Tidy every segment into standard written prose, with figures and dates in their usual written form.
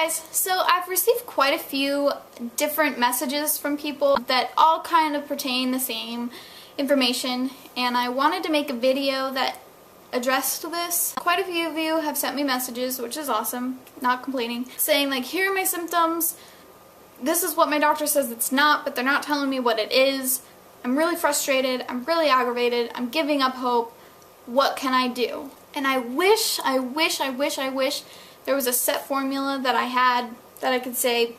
guys, so I've received quite a few different messages from people that all kind of pertain the same information, and I wanted to make a video that addressed this. Quite a few of you have sent me messages, which is awesome, not complaining, saying like, here are my symptoms, this is what my doctor says it's not, but they're not telling me what it is. I'm really frustrated, I'm really aggravated, I'm giving up hope, what can I do? And I wish there was a set formula that I had that I could say,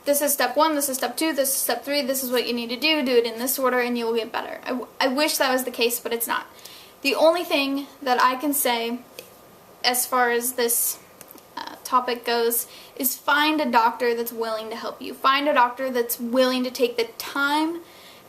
this is step 1, this is step 2, this is step 3, this is what you need to do it in this order and you'll get better. I wish that was the case, but it's not. The only thing that I can say as far as this topic goes is find a doctor that's willing to help you. Find a doctor that's willing to take the time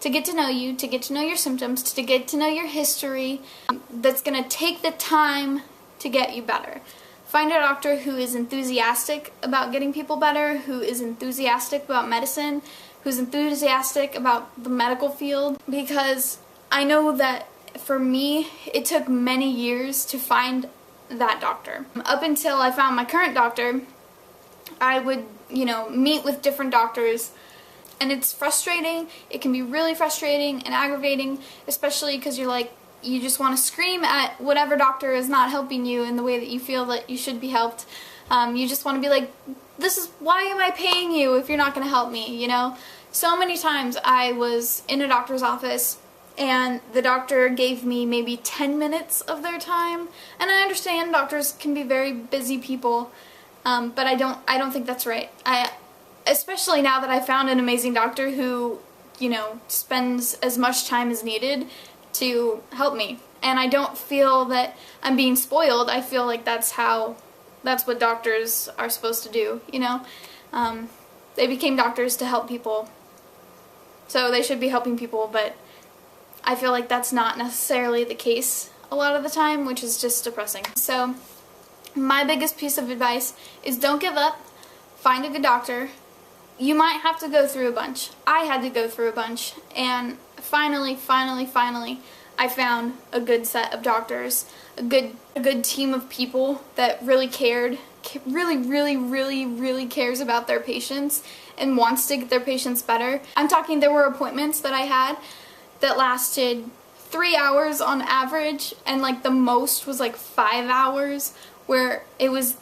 to get to know you, to get to know your symptoms, to get to know your history, that's going to take the time to get you better. Find a doctor who is enthusiastic about getting people better, who is enthusiastic about medicine, who's enthusiastic about the medical field, because I know that for me, it took many years to find that doctor. Up until I found my current doctor, I would, meet with different doctors, and it's frustrating. It can be really frustrating and aggravating, especially because you just want to scream at whatever doctor is not helping you in the way that you feel that you should be helped. You just want to be like, why am I paying you if you're not going to help me, So many times I was in a doctor's office and the doctor gave me maybe 10 minutes of their time, and I understand doctors can be very busy people, but I don't think that's right. Especially now that I found an amazing doctor who, spends as much time as needed to help me. And I don't feel that I'm being spoiled. I feel like that's what doctors are supposed to do, They became doctors to help people, so they should be helping people, but I feel like that's not necessarily the case a lot of the time, which is just depressing. So my biggest piece of advice is don't give up, find a good doctor. You might have to go through a bunch. I had to go through a bunch, and finally, I found a good set of doctors, a good team of people that really cared, really cares about their patients and wants to get their patients better. I'm talking, there were appointments that I had that lasted 3 hours on average, and the most was 5 hours, where it was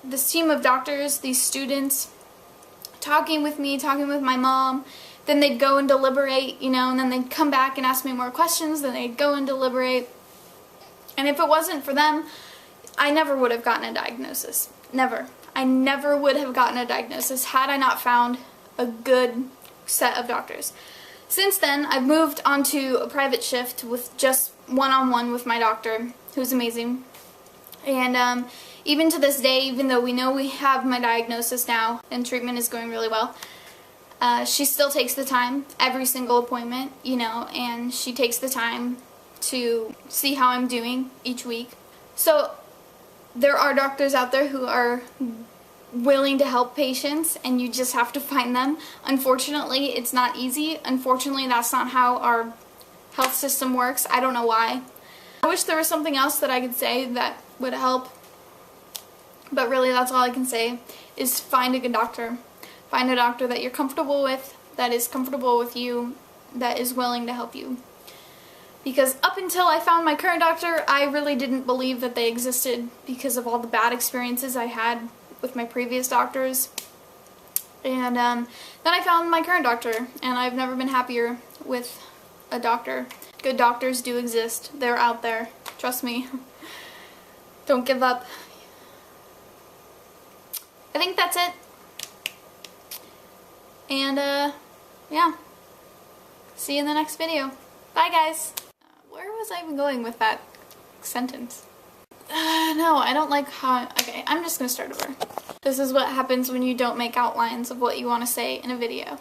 this team of doctors, these students, talking with me, talking with my mom. Then they'd go and deliberate, and then they'd come back and ask me more questions, then they'd go and deliberate. And if it wasn't for them, I never would have gotten a diagnosis. Never. I never would have gotten a diagnosis had I not found a good set of doctors. Since then, I've moved onto a private shift with just one-on-one with my doctor, who's amazing. And even to this day, even though we know we have my diagnosis now and treatment is going really well, she still takes the time, every single appointment, and she takes the time to see how I'm doing each week. So there are doctors out there who are willing to help patients, and you just have to find them. Unfortunately, it's not easy. Unfortunately, that's not how our health system works. I don't know why. I wish there was something else that I could say that would help, but really that's all I can say is find a good doctor. Find a doctor that you're comfortable with, that is comfortable with you, that is willing to help you. Because up until I found my current doctor, I really didn't believe that they existed because of all the bad experiences I had with my previous doctors. And then I found my current doctor, and I've never been happier with a doctor. Good doctors do exist. They're out there. Trust me. Don't give up. I think that's it. And, yeah. See you in the next video. Bye, guys. Where was I even going with that sentence? No, I don't like how... Okay, I'm just gonna start over. This is what happens when you don't make outlines of what you want to say in a video.